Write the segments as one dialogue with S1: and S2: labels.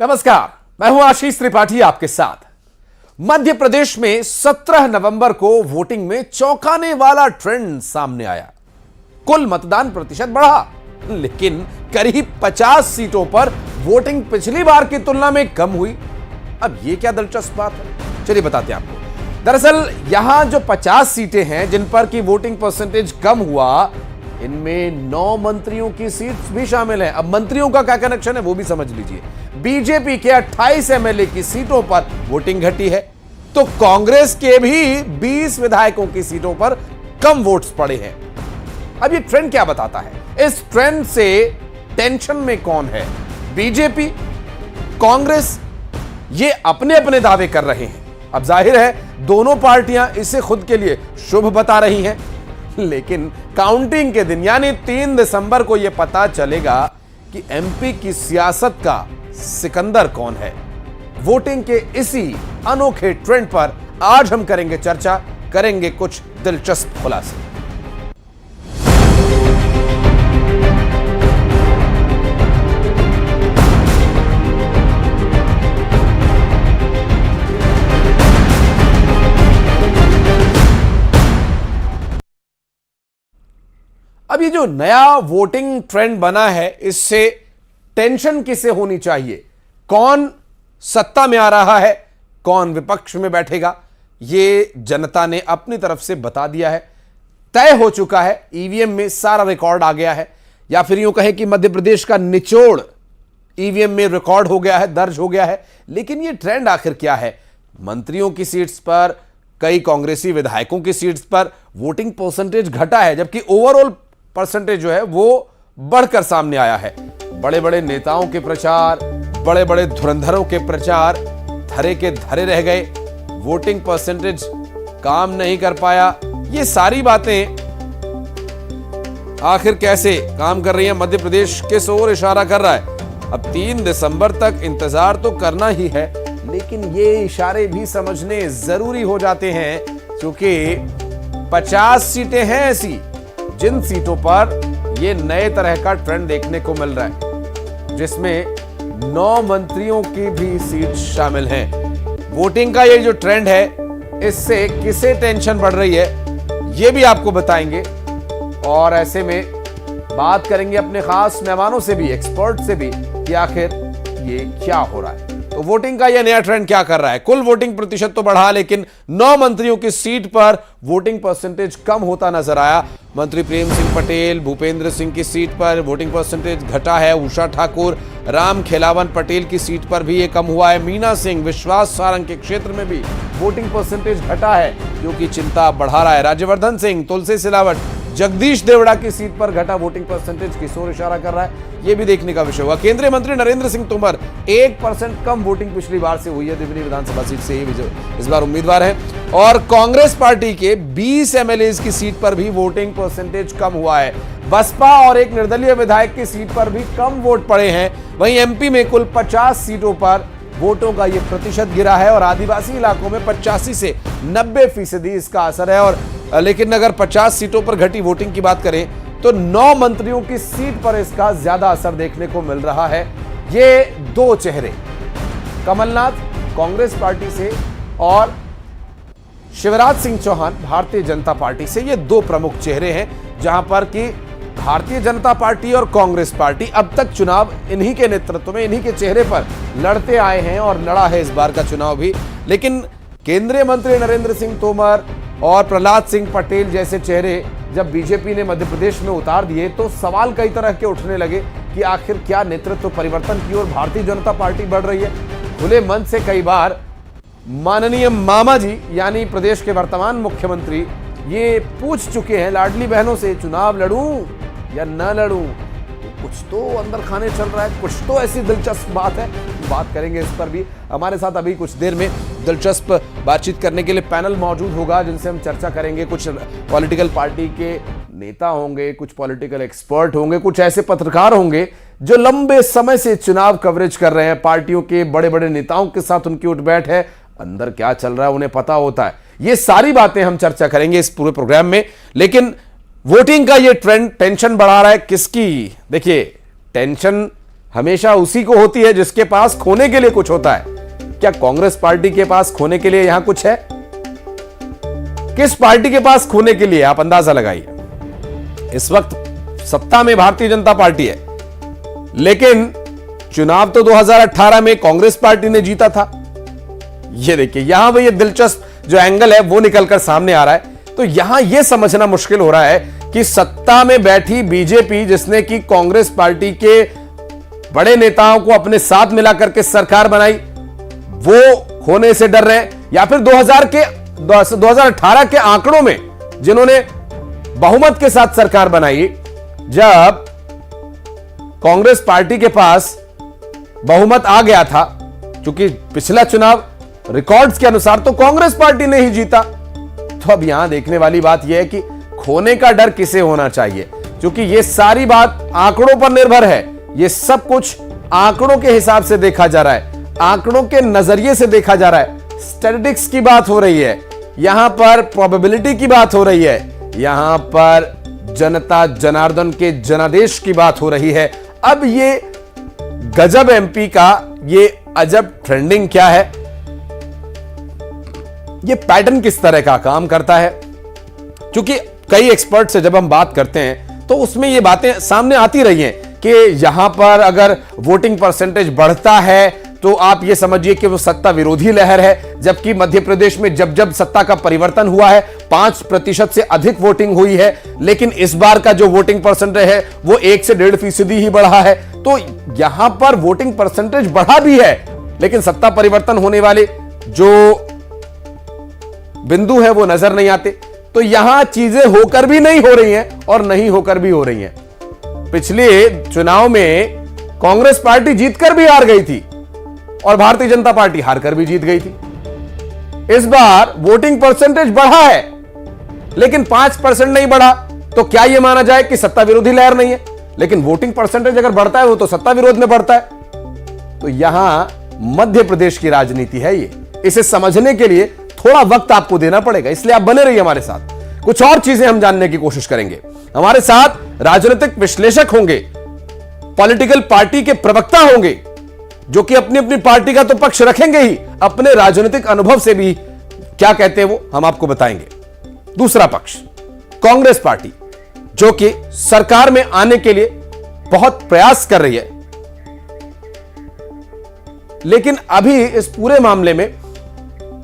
S1: नमस्कार, मैं हूं आशीष त्रिपाठी आपके साथ। मध्य प्रदेश में 17 नवंबर को वोटिंग में चौंकाने वाला ट्रेंड सामने आया। कुल मतदान प्रतिशत बढ़ा, लेकिन करीब 50 सीटों पर वोटिंग पिछली बार की तुलना में कम हुई। अब यह क्या दिलचस्प बात है, चलिए बताते हैं आपको। दरअसल यहां जो 50 सीटें हैं जिन पर की वोटिंग परसेंटेज कम हुआ, इनमें 9 मंत्रियों की सीट्स भी शामिल हैं। अब मंत्रियों का क्या कनेक्शन है वो भी समझ लीजिए। बीजेपी के 28 एमएलए की सीटों पर वोटिंग घटी है, तो कांग्रेस के भी 20 विधायकों की सीटों पर कम वोट्स पड़े हैं। अब ये ट्रेंड क्या बताता है? इस ट्रेंड से टेंशन में कौन है? बीजेपी, कांग्रेस, ये अपने अपने दावे कर रहे हैं। अब जाहिर है दोनों पार्टियां इसे खुद के लिए शुभ बता रही हैं, लेकिन काउंटिंग के दिन यानी 3 दिसंबर को यह पता चलेगा कि एमपी की सियासत का सिकंदर कौन है। वोटिंग के इसी अनोखे ट्रेंड पर आज हम करेंगे चर्चा, करेंगे कुछ दिलचस्प खुलासे। अब ये जो नया वोटिंग ट्रेंड बना है, इससे टेंशन किसे होनी चाहिए? कौन सत्ता में आ रहा है, कौन विपक्ष में बैठेगा, ये जनता ने अपनी तरफ से बता दिया है। तय हो चुका है, ईवीएम में सारा रिकॉर्ड आ गया है, या फिर यूं कहें कि मध्य प्रदेश का निचोड़ ईवीएम में रिकॉर्ड हो गया है, दर्ज हो गया है। लेकिन ये ट्रेंड आखिर क्या है? मंत्रियों की सीट्स पर, कई कांग्रेसी विधायकों की सीट्स पर वोटिंग परसेंटेज घटा है, जबकि ओवरऑल परसेंटेज जो है वो बढ़कर सामने आया है। बड़े बड़े नेताओं के प्रचार, बड़े बड़े धुरंधरों के प्रचार धरे के धरे रह गए, वोटिंग परसेंटेज काम नहीं कर पाया। ये सारी बातें आखिर कैसे काम कर रही हैं? मध्य प्रदेश किस ओर इशारा कर रहा है? अब 3 दिसंबर तक इंतजार तो करना ही है, लेकिन ये इशारे भी समझने जरूरी हो जाते हैं, क्योंकि 50 सीटें हैं ऐसी जिन सीटों पर यह नए तरह का ट्रेंड देखने को मिल रहा है, जिसमें 9 मंत्रियों की भी सीट शामिल हैं। वोटिंग का ये जो ट्रेंड है, इससे किसे टेंशन बढ़ रही है ये भी आपको बताएंगे, और ऐसे में बात करेंगे अपने खास मेहमानों से भी, एक्सपर्ट से भी, कि आखिर ये क्या हो रहा है। तो वोटिंग का यह नया ट्रेंड क्या कर रहा है? कुल वोटिंग प्रतिशत तो बढ़ा, लेकिन 9 मंत्रियों की सीट पर वोटिंग परसेंटेज कम होता नजर आया। मंत्री प्रेम सिंह पटेल, भूपेंद्र सिंह की सीट पर वोटिंग परसेंटेज घटा है। उषा ठाकुर, राम खेलावन पटेल की सीट पर भी ये कम हुआ है। मीना सिंह, विश्वास सारंग के क्षेत्र में भी वोटिंग परसेंटेज घटा है, जो कि चिंता बढ़ा रहा है। राज्यवर्धन सिंह, तुलसी सिलावट, जगदीश देवड़ा की सीट पर घटा वोटिंग परसेंटेज किस ओर इशारा कर रहा है, यह भी देखने का विषय होगा। केंद्रीय मंत्री नरेंद्र सिंह तोमर, 1% कम वोटिंग पिछली बार से हुई है। दिल्ली विधानसभा सीट से ही इस बार उम्मीदवार हैं। और कांग्रेस पार्टी के 20 एमएलए की सीट पर भी वोटिंग परसेंटेज कम हुआ है। बसपा और एक निर्दलीय विधायक की सीट पर भी कम वोट पड़े हैं। वहीं एमपी में कुल 50 सीटों पर वोटों का यह प्रतिशत गिरा है, और आदिवासी इलाकों में 85 से 90% इसका असर है। और लेकिन अगर 50 सीटों पर घटी वोटिंग की बात करें, तो 9 मंत्रियों की सीट पर इसका ज्यादा असर देखने को मिल रहा है। ये 2 चेहरे, कमलनाथ कांग्रेस पार्टी से और शिवराज सिंह चौहान भारतीय जनता पार्टी से, ये 2 प्रमुख चेहरे हैं, जहां पर कि भारतीय जनता पार्टी और कांग्रेस पार्टी अब तक चुनाव इन्हीं के नेतृत्व में, इन्हीं के चेहरे पर लड़ते आए हैं, और लड़ा है इस बार का चुनाव भी। लेकिन केंद्रीय मंत्री नरेंद्र सिंह तोमर और प्रहलाद सिंह पटेल जैसे चेहरे जब बीजेपी ने मध्य प्रदेश में उतार दिए, तो सवाल कई तरह के उठने लगे कि आखिर क्या नेतृत्व परिवर्तन की ओर भारतीय जनता पार्टी बढ़ रही है। खुले मन से कई बार माननीय मामा जी यानी प्रदेश के वर्तमान मुख्यमंत्री ये पूछ चुके हैं लाडली बहनों से, चुनाव लड़ूं या न लड़ूं। कुछ तो अंदर खाने चल रहा है, कुछ तो ऐसी दिलचस्प बात है, बात करेंगे इस पर भी। हमारे साथ अभी कुछ देर में दिलचस्प बातचीत करने के लिए पैनल मौजूद होगा, जिनसे हम चर्चा करेंगे। कुछ पॉलिटिकल पार्टी के नेता होंगे, कुछ पॉलिटिकल एक्सपर्ट होंगे, कुछ ऐसे पत्रकार होंगे जो लंबे समय से चुनाव कवरेज कर रहे हैं। पार्टियों के बड़े बड़े नेताओं के साथ उनकी उठबैठ है, अंदर क्या चल रहा है उन्हें पता होता है। ये सारी बातें हम चर्चा करेंगे इस पूरे प्रोग्राम में। लेकिन वोटिंग का ये ट्रेंड टेंशन बढ़ा रहा है किसकी? देखिए, टेंशन हमेशा उसी को होती है जिसके पास खोने के लिए कुछ होता है। क्या कांग्रेस पार्टी के पास खोने के लिए यहां कुछ है? किस पार्टी के पास खोने के लिए? आप अंदाजा लगाइए। इस वक्त सत्ता में भारतीय जनता पार्टी है, लेकिन चुनाव तो 2018 में कांग्रेस पार्टी ने जीता था। ये देखिए यहां पर ये दिलचस्प जो एंगल है वो निकलकर सामने आ रहा है। तो यहां यह समझना मुश्किल हो रहा है कि सत्ता में बैठी बीजेपी, जिसने की कांग्रेस पार्टी के बड़े नेताओं को अपने साथ मिलाकर के सरकार बनाई, वो खोने से डर रहे हैं, या फिर 2018 के आंकड़ों में जिन्होंने बहुमत के साथ सरकार बनाई, जब कांग्रेस पार्टी के पास बहुमत आ गया था, क्योंकि पिछला चुनाव रिकॉर्ड्स के अनुसार तो कांग्रेस पार्टी ने ही जीता। तो अब यहां देखने वाली बात यह है कि खोने का डर किसे होना चाहिए, क्योंकि यह सारी बात आंकड़ों पर निर्भर है। यह सब कुछ आंकड़ों के हिसाब से देखा जा रहा है, आंकड़ों के नजरिए से देखा जा रहा है। स्टैटिस्टिक्स की बात हो रही है, यहां पर प्रोबेबिलिटी की बात हो रही है, यहां पर जनता जनार्दन के जनादेश की बात हो रही है। अब ये गजब एमपी का ये अजब ट्रेंडिंग क्या है, ये पैटर्न किस तरह का काम करता है? क्योंकि कई एक्सपर्ट से जब हम बात करते हैं तो उसमें ये बातें सामने आती रही हैं कि यहां पर अगर वोटिंग परसेंटेज बढ़ता है तो आप ये समझिए कि वो सत्ता विरोधी लहर है, जबकि मध्य प्रदेश में जब जब सत्ता का परिवर्तन हुआ है 5% से अधिक वोटिंग हुई है, लेकिन इस बार का जो वोटिंग परसेंटेज है वो 1 से 1.5% ही बढ़ा है। तो यहां पर वोटिंग परसेंटेज बढ़ा भी है, लेकिन सत्ता परिवर्तन होने वाले जो बिंदु है वो नजर नहीं आते। तो यहां चीजें होकर भी नहीं हो रही हैं और नहीं होकर भी हो रही हैं। पिछले चुनाव में कांग्रेस पार्टी जीतकर भी हार गई थी और भारतीय जनता पार्टी हारकर भी जीत गई थी। इस बार वोटिंग परसेंटेज बढ़ा है, लेकिन 5% नहीं बढ़ा। तो क्या यह माना जाए कि सत्ता विरोधी लहर नहीं है? लेकिन वोटिंग परसेंटेज अगर बढ़ता है वो तो सत्ता विरोध में बढ़ता है। तो यहां मध्य प्रदेश की राजनीति है ये। इसे समझने के लिए थोड़ा वक्त आपको देना पड़ेगा, इसलिए आप बने रहिए हमारे साथ। कुछ और चीजें हम जानने की कोशिश करेंगे। हमारे साथ राजनीतिक विश्लेषक होंगे, पॉलिटिकल पार्टी के प्रवक्ता होंगे, जो कि अपनी अपनी पार्टी का तो पक्ष रखेंगे ही, अपने राजनीतिक अनुभव से भी क्या कहते हैं वो हम आपको बताएंगे। दूसरा पक्ष कांग्रेस पार्टी, जो कि सरकार में आने के लिए बहुत प्रयास कर रही है, लेकिन अभी इस पूरे मामले में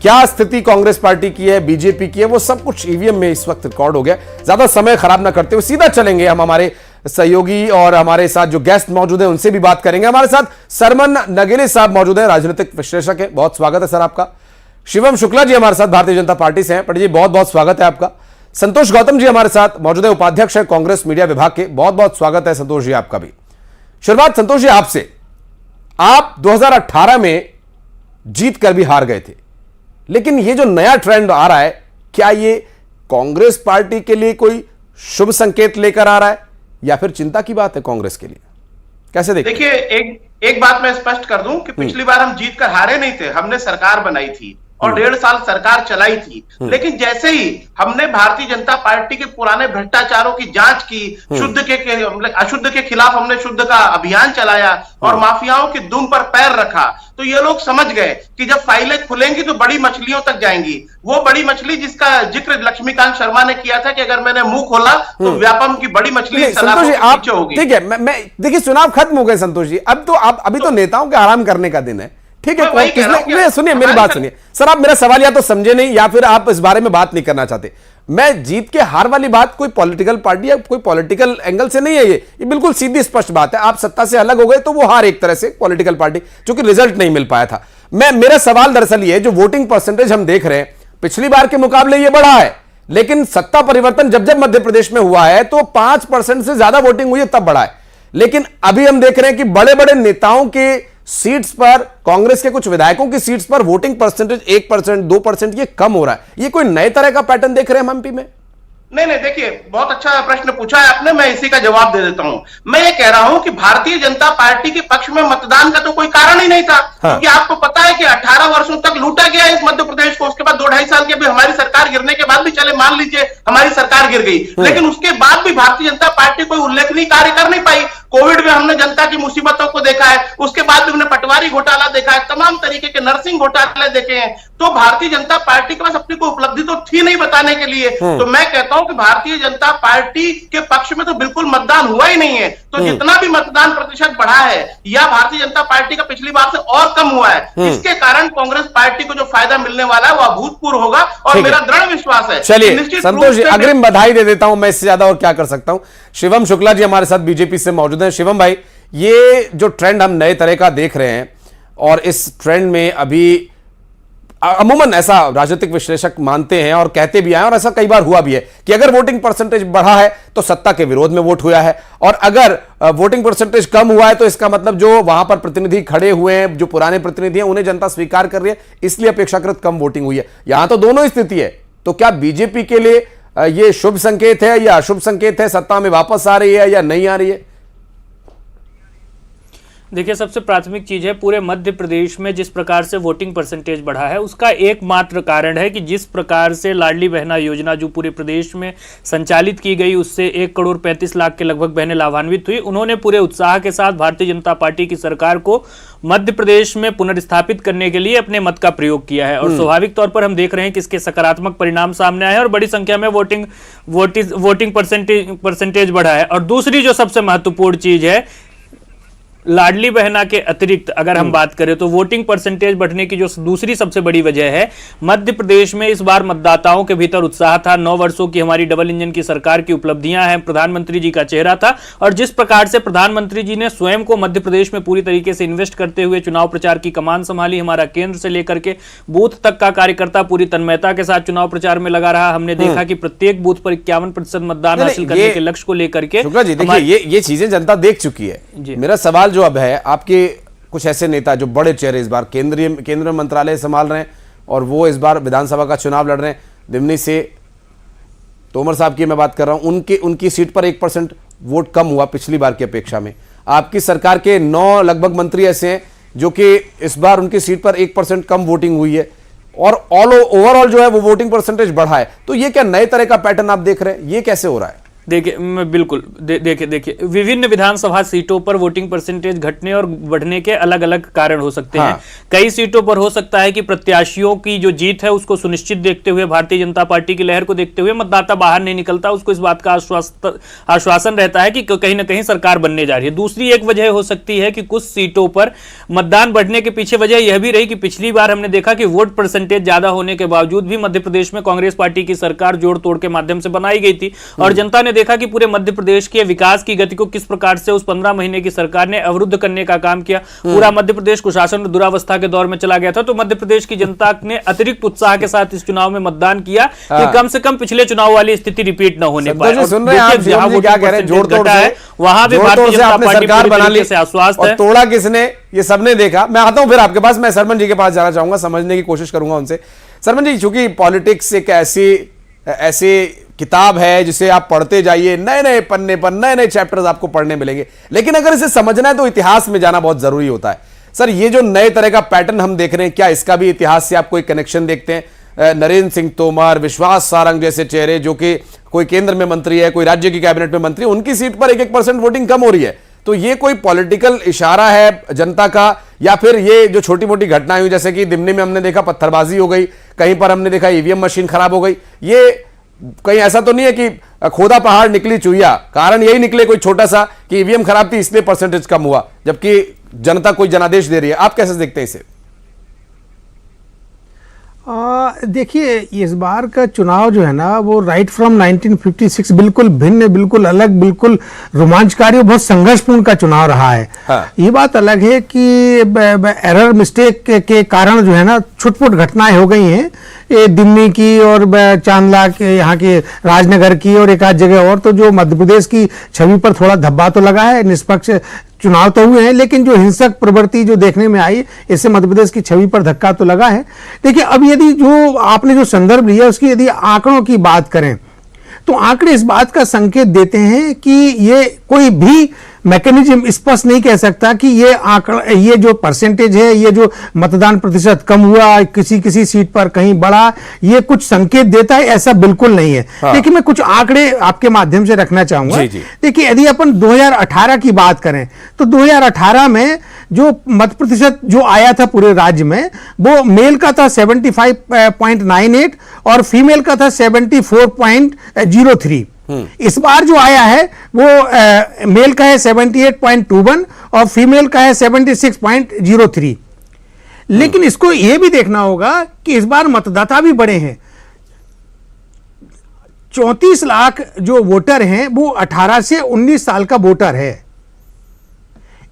S1: क्या स्थिति कांग्रेस पार्टी की है, बीजेपी की है, वो सब कुछ ईवीएम में इस वक्त रिकॉर्ड हो गया। ज्यादा समय खराब ना करते हुए सीधा चलेंगे हम हमारे सहयोगी और हमारे साथ जो गेस्ट मौजूद है उनसे भी बात करेंगे। हमारे साथ सरमन नगेले साहब मौजूद है, राजनीतिक विश्लेषक है। बहुत स्वागत है सर आपका। शिवम शुक्ला जी हमारे साथ भारतीय जनता पार्टी से हैं। पंडित जी बहुत बहुत स्वागत है आपका। संतोष गौतम जी हमारे साथ मौजूद है, उपाध्यक्ष है कांग्रेस मीडिया विभाग के। बहुत बहुत स्वागत है संतोष जी आपका भी। शुरुआत संतोष जी आपसे। आप 2018 में जीत कर भी हार गए थे, लेकिन ये जो नया ट्रेंड आ रहा है, क्या ये कांग्रेस पार्टी के लिए कोई शुभ संकेत लेकर आ रहा है या फिर चिंता की बात है कांग्रेस के लिए? कैसे देखिए?
S2: एक बात मैं स्पष्ट कर दूं कि पिछली बार हम जीत कर हारे नहीं थे, हमने सरकार बनाई थी और 1.5 साल सरकार चलाई थी। लेकिन जैसे ही हमने भारतीय जनता पार्टी के पुराने भ्रष्टाचारों की जांच की, शुद्ध के अशुद्ध के खिलाफ हमने शुद्ध का अभियान चलाया और माफियाओं की दुम पर पैर रखा, तो ये लोग समझ गए कि जब फाइलें खुलेंगी तो बड़ी मछलियों तक जाएंगी। वो बड़ी मछली जिसका जिक्र लक्ष्मीकांत शर्मा ने किया था कि अगर मैंने मुंह खोला तो व्यापम की बड़ी मछली पीछे होगी।
S1: ठीक है, मैं देखिए चुनाव खत्म हो गए संतोष जी, अब तो आप अभी तो नेताओं के आराम करने का दिन है। ठीक है, सुनिए मेरी बात सुनिए सर। आप मेरा सवाल या तो समझे नहीं या फिर आप इस बारे में बात नहीं करना चाहते। मैं जीत के हार वाली बात कोई पॉलिटिकल पार्टी या कोई पॉलिटिकल एंगल से नहीं है, ये बिल्कुल सीधी स्पष्ट बात है। आप सत्ता से अलग हो गए तो वो हार एक तरह से पॉलिटिकल पार्टी, क्योंकि रिजल्ट नहीं मिल पाया था। मेरा सवाल दरअसल ये, जो वोटिंग परसेंटेज हम देख रहे हैं पिछली बार के मुकाबले ये बढ़ा है, लेकिन सत्ता परिवर्तन जब जब मध्य प्रदेश में हुआ है तो 5% से ज्यादा वोटिंग हुई है तब बढ़ा है। लेकिन अभी हम देख रहे हैं कि बड़े बड़े नेताओं के सीट्स पर, कांग्रेस के कुछ विधायकों की सीट्स पर वोटिंग परसेंटेज 1%, 2% ये कम हो रहा है। ये कोई नए तरह का पैटर्न देख रहे हैं हम एमपी में?
S2: नहीं नहीं, देखिए बहुत अच्छा प्रश्न पूछा है आपने, मैं इसी का जवाब दे देता हूं। मैं ये कह रहा हूं कि भारतीय जनता पार्टी के पक्ष में मतदान का तो कोई कारण ही नहीं था। क्योंकि आपको पता है कि 18 वर्षों तक लूटा गया इस मध्य प्रदेश को। उसके बाद 2-2.5 साल की अभी हमारी सरकार गिरने के बाद भी, चले मान लीजिए हमारी सरकार गिर गई, लेकिन उसके बाद भी भारतीय जनता पार्टी कोई उल्लेखनीय कार्य कर नहीं पाई। कोविड में हमने जनता की मुसीबतों को देखा है, उसके बाद भी हमने पटवारी घोटाला देखा है, तमाम तरीके के नर्सिंग घोटाले देखे हैं। तो भारतीय जनता पार्टी के पास अपनी कोई उपलब्धि तो थी नहीं बताने के लिए। तो मैं कहता हूं कि भारतीय जनता पार्टी के पक्ष में तो बिल्कुल मतदान हुआ ही नहीं है। तो जितना भी मतदान प्रतिशत बढ़ा है या भारतीय जनता पार्टी का पिछली बार से और कम हुआ है, इसके कारण कांग्रेस पार्टी को जो फायदा मिलने वाला है वो अभूतपूर्व होगा और मेरा दृढ़ विश्वास है।
S1: चलिए संतोष जी, अग्रिम बधाई दे देता हूं, मैं इससे ज्यादा और क्या कर सकता हूं। शिवम शुक्ला जी हमारे साथ बीजेपी से मौजूद हैं। शिवम भाई, ये जो ट्रेंड हम नए तरह का देख रहे हैं और इस ट्रेंड में अभी अमूमन ऐसा राजनीतिक विश्लेषक मानते हैं और कहते भी आए, और ऐसा कई बार हुआ भी है कि अगर वोटिंग परसेंटेज बढ़ा है तो सत्ता के विरोध में वोट हुआ है, और अगर वोटिंग परसेंटेज कम हुआ है तो इसका मतलब जो वहां पर प्रतिनिधि खड़े हुए हैं, जो पुराने प्रतिनिधि हैं, उन्हें जनता स्वीकार कर रही है, इसलिए अपेक्षाकृत कम वोटिंग हुई है। यहां तो दोनों स्थिति है। तो क्या बीजेपी के लिए ये शुभ संकेत है या अशुभ संकेत है? सत्ता में वापस आ रही है या नहीं आ रही है?
S3: देखिए, सबसे प्राथमिक चीज है, पूरे मध्य प्रदेश में जिस प्रकार से वोटिंग परसेंटेज बढ़ा है उसका एकमात्र कारण है कि जिस प्रकार से लाडली बहना योजना जो पूरे प्रदेश में संचालित की गई, उससे 1,35,00,000 के लगभग बहनें लाभान्वित हुई। उन्होंने पूरे उत्साह के साथ भारतीय जनता पार्टी की सरकार को मध्य प्रदेश में पुनर्स्थापित करने के लिए अपने मत का प्रयोग किया है, और स्वाभाविक तौर पर हम देख रहे हैं कि इसके सकारात्मक परिणाम सामने आए हैं और बड़ी संख्या में वोटिंग परसेंटेज बढ़ा है। और दूसरी जो सबसे महत्वपूर्ण चीज है, लाडली बहना के अतिरिक्त अगर हम बात करें तो वोटिंग परसेंटेज बढ़ने की जो दूसरी सबसे बड़ी वजह है, मध्य प्रदेश में इस बार मतदाताओं के भीतर उत्साह था। 9 वर्षों की हमारी डबल इंजन की सरकार की उपलब्धियां हैं, प्रधानमंत्री जी का चेहरा था, और जिस प्रकार से प्रधानमंत्री जी ने स्वयं को मध्य प्रदेश में पूरी तरीके से इन्वेस्ट करते हुए चुनाव प्रचार की कमान संभाली, हमारा केंद्र से लेकर के बूथ तक का कार्यकर्ता पूरी तन्मयता के साथ चुनाव प्रचार में लगा रहा। हमने देखा कि प्रत्येक बूथ पर 51% मतदान हासिल करने के लक्ष्य को लेकर के
S1: ये चीजें जनता देख चुकी है। मेरा सवाल जो अब है, आपके कुछ ऐसे नेता जो बड़े चेहरे इस बार केंद्रीय मंत्रालय संभाल रहे हैं और वो इस बार विधानसभा का चुनाव लड़ रहे हैं, दिमनी से तोमर साहब की मैं बात कर रहा हूं, उनकी सीट पर 1% वोट कम हुआ पिछली बार की अपेक्षा में। आपकी सरकार के 9 लगभग मंत्री ऐसे हैं जो कि इस बार उनकी सीट पर 1% कम वोटिंग हुई है, और ओवरऑल जो है वो वोटिंग परसेंटेज बढ़ा है। तो ये क्या नए तरह का पैटर्न आप देख रहे हैं? ये कैसे हो रहा है?
S3: देखिए, मैं बिल्कुल देखिए विभिन्न विधानसभा सीटों पर वोटिंग परसेंटेज घटने और बढ़ने के अलग अलग कारण हो सकते हैं। कई सीटों पर हो सकता है कि प्रत्याशियों की जो जीत है उसको सुनिश्चित देखते हुए, भारतीय जनता पार्टी की लहर को देखते हुए मतदाता बाहर नहीं निकलता, उसको इस बात का आश्वासन रहता है कि कहीं ना कहीं सरकार बनने जा रही है। दूसरी एक वजह हो सकती है कि कुछ सीटों पर मतदान बढ़ने के पीछे वजह यह भी रही कि पिछली बार हमने देखा कि वोट परसेंटेज ज्यादा होने के बावजूद भी मध्य प्रदेश में कांग्रेस पार्टी की सरकार जोड़ तोड़ के माध्यम से बनाई गई थी, और जनता ने देखा कि पूरे मध्य प्रदेश के विकास की गति को किस प्रकार से उस 15 महीने की सरकार ने अवरुद्ध करने का काम किया। पूरा मध्य प्रदेश कुशासन और दुरावस्था के दौर में चला गया था। तो मध्य प्रदेश की जनता ने अतिरिक्त उत्साह के साथ इस चुनाव में मतदान किया कि कम से कम पिछले चुनाव वाली स्थिति रिपीट न होने पाए। वहां भी भारतीय जनता पार्टी सरकार बना ली, आश्वस्त है।
S1: तोड़ा किसने, ये सबने देखा। मैं आता हूं फिर आपके पास, मैं सरमन जी के पास जाना चाहूंगा, समझने की कोशिश करूंगा उनसे। सरमन जी, चूंकि पॉलिटिक्स एक ऐसी किताब है जिसे आप पढ़ते जाइए, नए नए पन्ने पर नए नए चैप्टर्स आपको पढ़ने मिलेंगे, लेकिन अगर इसे समझना है तो इतिहास में जाना बहुत जरूरी होता है। सर, ये जो नए तरह का पैटर्न हम देख रहे हैं, क्या इसका भी इतिहास से आप कोई कनेक्शन देखते हैं? नरेंद्र सिंह तोमर, विश्वास सारंग जैसे चेहरे जो कि कोई केंद्र में मंत्री है, कोई राज्य की कैबिनेट में मंत्री, उनकी सीट पर 1% वोटिंग कम हो रही है। तो ये कोई पॉलिटिकल इशारा है जनता का, या फिर ये जो छोटी मोटी घटनाएं हुई, जैसे कि दिमनी में हमने देखा पत्थरबाजी हो गई, कहीं पर हमने देखा ईवीएम मशीन खराब हो गई, ये कहीं ऐसा तो नहीं है कि खोदा पहाड़ निकली चुहिया? कारण यही निकले कोई छोटा सा कि ईवीएम खराब थी इसलिए परसेंटेज कम हुआ, जबकि जनता कोई जनादेश दे रही है। आप कैसे देखते हैं इसे?
S4: देखिए, इस बार का चुनाव जो है ना, वो राइट फ्रॉम 1956 बिल्कुल भिन्न, बिल्कुल अलग, बिल्कुल रोमांचकारी और बहुत संघर्षपूर्ण का चुनाव रहा है। ये बात अलग है कि एरर मिस्टेक के कारण जो है ना छुटपुट घटनाएं हो गई हैं, ये दिल्ली की और चांदला के, यहाँ के राजनगर की और एक आध जगह और। तो जो मध्य प्रदेश की छवि पर थोड़ा धब्बा तो लगा है। निष्पक्ष चुनाव तो हुए हैं, लेकिन जो हिंसक प्रवृत्ति जो देखने में आई, इससे मध्य प्रदेश की छवि पर धक्का तो लगा है। देखिए, अब यदि जो आपने जो संदर्भ लिया उसकी यदि आंकड़ों की बात करें तो आंकड़े इस बात का संकेत देते हैं कि ये कोई भी मैकेनिज्म स्पष्ट नहीं कह सकता कि ये आंकड़ा, ये जो परसेंटेज है, ये जो मतदान प्रतिशत कम हुआ किसी किसी सीट पर कहीं बढ़ा, ये कुछ संकेत देता है, ऐसा बिल्कुल नहीं है।
S1: हाँ।
S4: देखिए मैं कुछ आंकड़े आपके माध्यम से रखना चाहूंगा। देखिए यदि अपन 2018 की बात करें तो 2018 में जो मत प्रतिशत जो आया था पूरे राज्य में, वो मेल का था 75.98 और फीमेल का था 74.03। इस बार जो आया है वो मेल का है 78.21 और फीमेल का है 76.03। लेकिन इसको यह भी देखना होगा कि इस बार मतदाता भी बढ़े हैं। 34 लाख जो वोटर हैं वो 18 से 19 साल का वोटर है।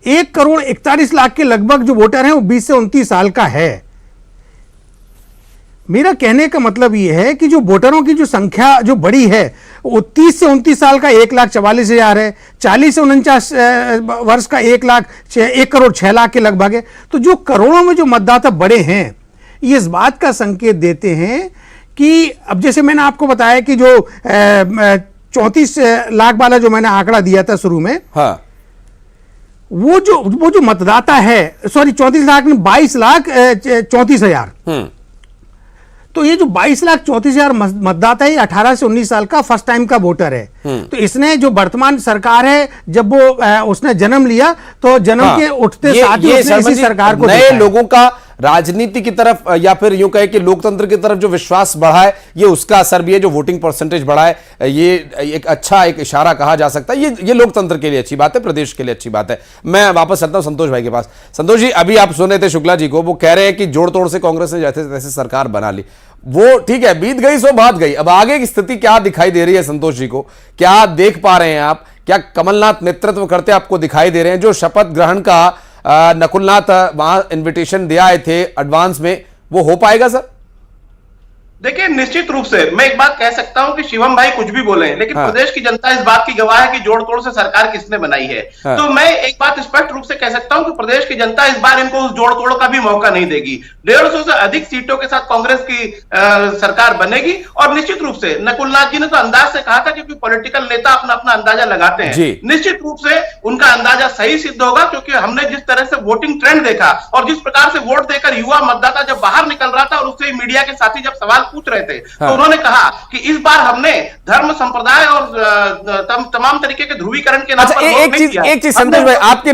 S4: 1,41,00,000 के लगभग जो वोटर हैं वो 20 से 29 साल का है। मेरा कहने का मतलब यह है कि जो वोटरों की जो संख्या जो बड़ी है वो 30 से 29 साल का 1,44,000 है, 40 से 49 वर्ष का 1,06,00,000 के लगभग है। तो जो करोड़ों में जो मतदाता बड़े हैं ये इस बात का संकेत देते हैं कि अब जैसे मैंने आपको बताया कि जो 34 लाख वाला जो मैंने आंकड़ा दिया था शुरू में,
S1: हाँ।
S4: वो जो मतदाता है, सॉरी 34 लाख में 22,34,000। तो ये जो 22,34,000 मतदाता है 18 से 19 साल का फर्स्ट टाइम का वोटर है। तो इसने जो वर्तमान सरकार है, जब वो उसने जन्म लिया तो जन्म के उठते साथ ही उसने इसी सरकार को
S1: नए लोगों का राजनीति की तरफ या फिर यूं कहे कि लोकतंत्र की तरफ जो विश्वास बढ़ा है, ये उसका असर भी है। जो वोटिंग परसेंटेज बढ़ा है, ये एक अच्छा एक इशारा कहा जा सकता है। ये लोकतंत्र के लिए अच्छी बात है, प्रदेश के लिए अच्छी बात है। मैं वापस चलता हूं संतोष भाई के पास। संतोष जी, अभी आप सुने थे शुक्ला जी को, वो कह रहे हैं कि जोड़ तोड़ से कांग्रेस ने जैसे तैसे सरकार बना ली। वो ठीक है, बीत गई सो बात गई। अब आगे की स्थिति क्या दिखाई दे रही है संतोष जी को? क्या देख पा रहे हैं आप? क्या कमलनाथ नेतृत्व करते आपको दिखाई दे रहे हैं? जो शपथ ग्रहण का नकुलनाथ वहां इनविटेशन दिया आए थे एडवांस में, वो हो पाएगा सर?
S2: देखिए, निश्चित रूप से मैं एक बात कह सकता हूं कि शिवम भाई कुछ भी बोले, लेकिन प्रदेश की जनता इस बात की गवाह है कि जोड़ तोड़ से सरकार किसने बनाई है। तो मैं एक बात स्पष्ट रूप से कह सकता हूं कि प्रदेश की जनता इस बार इनको उस जोड़ तोड़ का भी मौका नहीं देगी। 150 से अधिक सीटों के साथ कांग्रेस की सरकार बनेगी। और निश्चित रूप से नकुलनाथ जी ने तो अंदाज से कहा था, क्योंकि पॉलिटिकल नेता अपना अपना अंदाजा लगाते हैं। निश्चित रूप से उनका अंदाजा सही सिद्ध होगा, क्योंकि हमने जिस तरह से वोटिंग ट्रेंड देखा और जिस प्रकार से वोट देकर युवा मतदाता जब बाहर निकल रहा था और उससे मीडिया के साथी जब सवाल पूछ रहे थे, तो उन्होंने कहा कि इस बार हमने धर्म, संप्रदाय और तमाम तरीके के ध्रुवीकरण के नाम पर
S1: एक चीज संतोष भाई, आपकी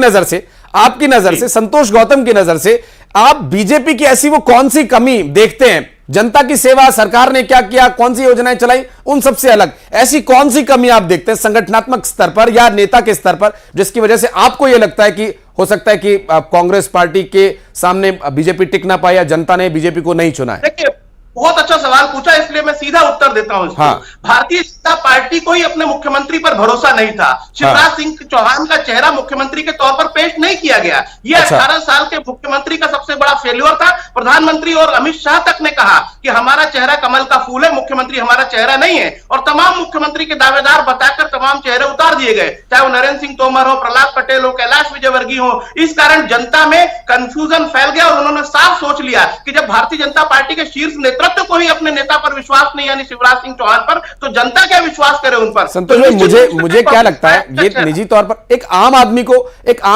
S1: नजर से संतोष गौतम की नजर से आप बीजेपी की ऐसी वो कौन सी कमी देखते हैं? जनता की सेवा, सरकार ने क्या किया, कौन सी योजनाएं चलाई, उन सबसे अलग ऐसी कौन सी कमी आप देखते हैं संगठनात्मक स्तर पर या नेता के स्तर पर, जिसकी वजह से आपको यह लगता है कि हो सकता है कि कांग्रेस पार्टी के सामने बीजेपी टिक ना पाए या जनता ने बीजेपी को नहीं चुना है?
S2: देखिए, बहुत अच्छा सवाल पूछा, इसलिए मैं सीधा उत्तर देता हूं इसको। भारतीय जनता पार्टी को ही अपने मुख्यमंत्री पर भरोसा नहीं था। शिवराज सिंह चौहान का चेहरा मुख्यमंत्री के तौर पर पेश नहीं किया गया। यह 18 साल के मुख्यमंत्री का सबसे बड़ा फेल्योर था। प्रधानमंत्री और अमित शाह तक ने कहा कि हमारा चेहरा कमल का फूल है, मुख्यमंत्री हमारा चेहरा नहीं है। और तमाम मुख्यमंत्री के दावेदार बताकर तमाम चेहरे उतार दिए गए, चाहे वो नरेंद्र सिंह तोमर हो, प्रहलाद पटेल हो, कैलाश विजयवर्गीय हो। इस कारण जनता में कंफ्यूजन फैल गया और उन्होंने साफ सोच लिया कि जब भारतीय जनता पार्टी के शीर्ष नेतृत्व को ही अपने नेता पर विश्वास नहीं, यानी शिवराज सिंह चौहान पर, तो जनता क्या विश्वास करे उन पर?
S1: संतोष भाई, मुझे क्या लगता है, ये निजी तौर पर एक आम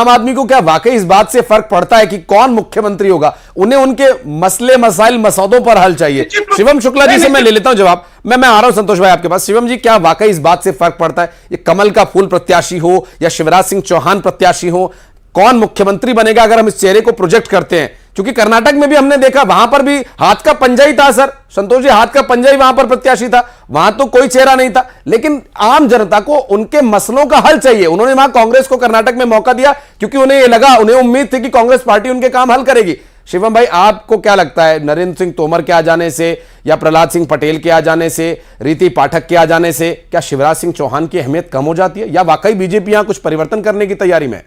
S1: आदमी को क्या वाकई इस बात से फर्क पड़ता है कि कौन मुख्यमंत्री होगा? उन्हें उनके मसले, मसाइल, मसौदों पर हल चाहिए। शिवम शुक्ला जी से मैं ले लेता हूं जवाब। मैं आ रहा हूं संतोष भाई आपके पास। शिवम जी, क्या वाकई इस बात से फर्क पड़ता है, ये कमल का फूल प्रत्याशी हो या शिवराज सिंह चौहान प्रत्याशी हो, कौन मुख्यमंत्री बनेगा अगर हम इस चेहरे को प्रोजेक्ट करते हैं? क्योंकि कर्नाटक में भी हमने देखा, वहां पर भी हाथ का पंजा ही था सर, संतोष जी, हाथ का पंजा ही वहां पर प्रत्याशी था, वहां तो कोई चेहरा नहीं था। लेकिन आम जनता को उनके मसलों का हल चाहिए। उन्होंने वहां कांग्रेस को कर्नाटक में मौका दिया क्योंकि उन्हें यह लगा, उन्हें उम्मीद थी कि कांग्रेस पार्टी उनके काम हल करेगी। शिवम भाई, आपको क्या लगता है, नरेंद्र सिंह तोमर के आ जाने से या प्रहलाद सिंह पटेल के आ जाने से, रीति पाठक के आ जाने से क्या शिवराज सिंह चौहान की अहमियत कम हो जाती है, या वाकई बीजेपी यहां कुछ परिवर्तन करने की तैयारी में?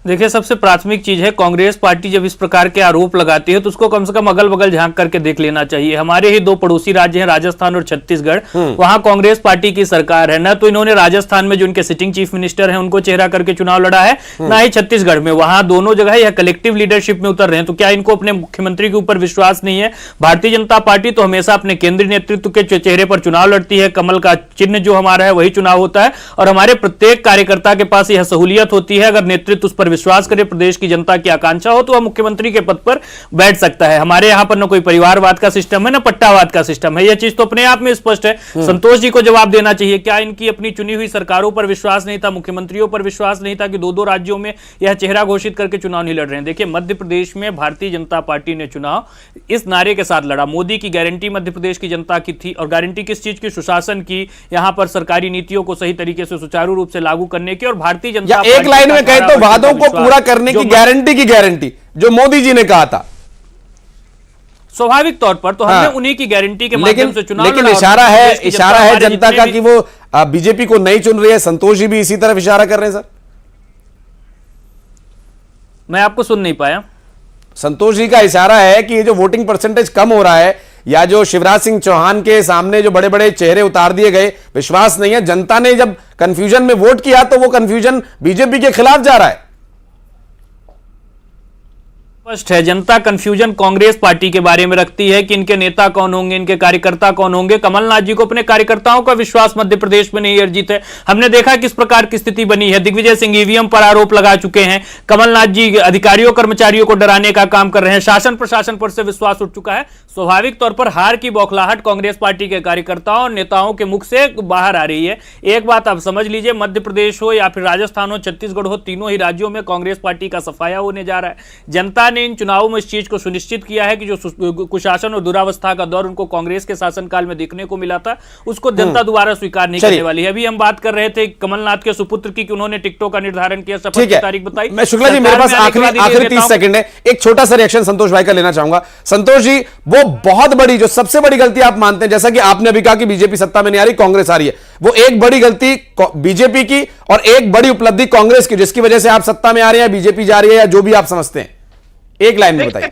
S3: देखिए, सबसे प्राथमिक चीज है, कांग्रेस पार्टी जब इस प्रकार के आरोप लगाती है तो उसको कम से कम अगल बगल झांक करके देख लेना चाहिए। हमारे ही दो पड़ोसी राज्य हैं, राजस्थान और छत्तीसगढ़, वहां कांग्रेस पार्टी की सरकार है। न तो इन्होंने राजस्थान में जो उनके सिटिंग चीफ मिनिस्टर हैं उनको चेहरा करके चुनाव लड़ा है, ना ही छत्तीसगढ़ में। वहां दोनों जगह यह कलेक्टिव लीडरशिप में उतर रहे हैं। तो क्या इनको अपने मुख्यमंत्री के ऊपर विश्वास नहीं है? भारतीय जनता पार्टी तो हमेशा अपने केंद्रीय नेतृत्व के चेहरे पर चुनाव लड़ती है। कमल का चिन्ह जो हमारा है वही चुनाव होता है, और हमारे प्रत्येक कार्यकर्ता के पास यह सहूलियत होती है, अगर नेतृत्व उस पर विश्वास करे, प्रदेश की जनता की आकांक्षा हो, तो वह मुख्यमंत्री के पद पर बैठ सकता है। हमारे यहां पर न कोई परिवारवाद का सिस्टम है, न पट्टावाद का सिस्टम है। यह चीज तो अपने आप में स्पष्ट है। संतोष जी को जवाब देना चाहिए, क्या इनकी अपनी चुनी हुई सरकारों पर विश्वास नहीं था, मुख्यमंत्रियों पर विश्वास नहीं था कि दो दो राज्यों में यह चेहरा घोषित करके चुनाव नहीं लड़ रहे हैं? देखिए, मध्य प्रदेश में भारतीय जनता पार्टी ने चुनाव इस नारे के साथ लड़ा, मोदी की गारंटी मध्य प्रदेश की जनता की थी। और गारंटी किस चीज की? सुशासन की, यहां पर सरकारी नीतियों को सही तरीके से सुचारू रूप से लागू करने की। और भारतीय जनता
S1: एक लाइन में कहे तो वादों को पूरा करने की गारंटी जो मोदी जी ने कहा था।
S3: स्वाभाविक तौर पर तो हमने उन्हीं की गारंटी के माध्यम से चुनाव
S1: लेकिन इशारा है जनता का कि वो बीजेपी को नहीं चुन रही है। संतोष जी भी इसी तरफ इशारा कर रहे हैं। सर,
S3: मैं आपको सुन नहीं पाया।
S1: संतोष जी का इशारा है कि ये जो वोटिंग परसेंटेज कम हो रहा है, या जो शिवराज सिंह चौहान के सामने जो बड़े बड़े चेहरे उतार दिए गए, विश्वास नहीं है। जनता ने जब कंफ्यूजन में वोट किया तो वो कंफ्यूजन बीजेपी के खिलाफ जा रहा है।
S3: स्पष्ट है, जनता कंफ्यूजन कांग्रेस पार्टी के बारे में रखती है कि इनके नेता कौन होंगे, इनके कार्यकर्ता कौन होंगे। कमलनाथ जी को अपने कार्यकर्ताओं का विश्वास मध्य प्रदेश में नहीं अर्जित है। हमने देखा किस प्रकार की स्थिति बनी है। दिग्विजय सिंह ईवीएम पर आरोप लगा चुके हैं। कमलनाथ जी अधिकारियों कर्मचारियों को डराने का काम कर रहे हैं। शासन प्रशासन पर से विश्वास उठ चुका है। स्वाभाविक तौर पर हार की बौखलाहट कांग्रेस पार्टी के कार्यकर्ताओं और नेताओं के मुख से बाहर आ रही है। एक बात आप समझ लीजिए, मध्य प्रदेश हो या फिर राजस्थान हो, छत्तीसगढ़ हो, तीनों ही राज्यों में कांग्रेस पार्टी का सफाया होने जा रहा है। जनता ने इन चुनावों में इस चीज को सुनिश्चित किया है कि जो कुशासन और दुरावस्था का दौर उनको कांग्रेस के शासनकाल में देखने को मिला था, उसको जनता दोबारा स्वीकार नहीं करने वाली है। अभी हम बात कर रहे थे कमलनाथ के सुपुत्र की कि उन्होंने टिकटों का निर्धारण किया, शपथ की तारीख बताई।
S1: मैं शुक्ला जी, मेरे पास आखिरी 30 सेकंड है, एक छोटा सा रिएक्शन संतोष भाई का लेना चाहूंगा। संतोष जी, वो बहुत बड़ी, जो सबसे बड़ी गलती आप मानते हैं, जैसा कि आपने अभी कहा कि बीजेपी सत्ता में नहीं आ रही, कांग्रेस आ रही है, वो एक बड़ी गलती बीजेपी की और एक बड़ी उपलब्धि कांग्रेस की, जिसकी वजह से आप सत्ता में आ रहे हैं, बीजेपी जा रही है, या जो भी आप समझते हैं, एक लाइन में बताइए।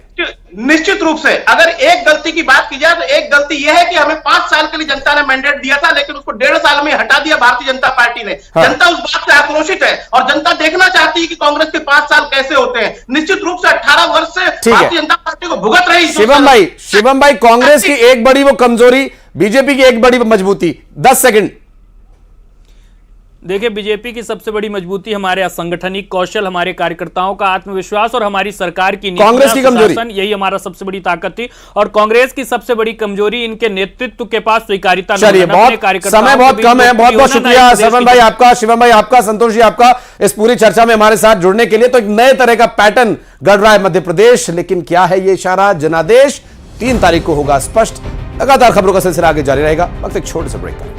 S2: निश्चित रूप से अगर एक गलती की बात की जाए तो एक गलती यह है कि हमें 5 साल के लिए जनता ने मैंडेट दिया था, लेकिन उसको 1.5 साल में हटा दिया भारतीय जनता पार्टी ने। जनता उस बात से आक्रोशित है और जनता देखना चाहती है कि कांग्रेस के 5 साल कैसे होते हैं। निश्चित रूप से 18 वर्ष से भारतीय जनता पार्टी को भुगत रही।
S1: शिवम भाई, कांग्रेस की एक बड़ी वो कमजोरी, बीजेपी की एक बड़ी मजबूती, 10 सेकंड।
S3: देखिए, बीजेपी की सबसे बड़ी मजबूती हमारे सांगठनिक कौशल, हमारे कार्यकर्ताओं का आत्मविश्वास और हमारी सरकार की
S1: कांग्रेस की कमजोरी,
S3: यही हमारा सबसे बड़ी ताकत थी। और कांग्रेस की सबसे बड़ी कमजोरी इनके नेतृत्व के पास स्वीकारिता नहीं।
S1: समय बहुत कम है। बहुत बहुत शुक्रिया शिवम भाई आपका, शिवम भाई आपका, संतोष जी आपका, इस पूरी चर्चा में हमारे साथ जुड़ने के लिए। तो एक नए तरह का पैटर्न गढ़ रहा है मध्य प्रदेश, लेकिन क्या है ये इशारा? जनादेश 3 तारीख को होगा स्पष्ट। लगातार खबरों का सिलसिला आगे जारी रहेगा। वक्त एक छोटे से ब्रेक का।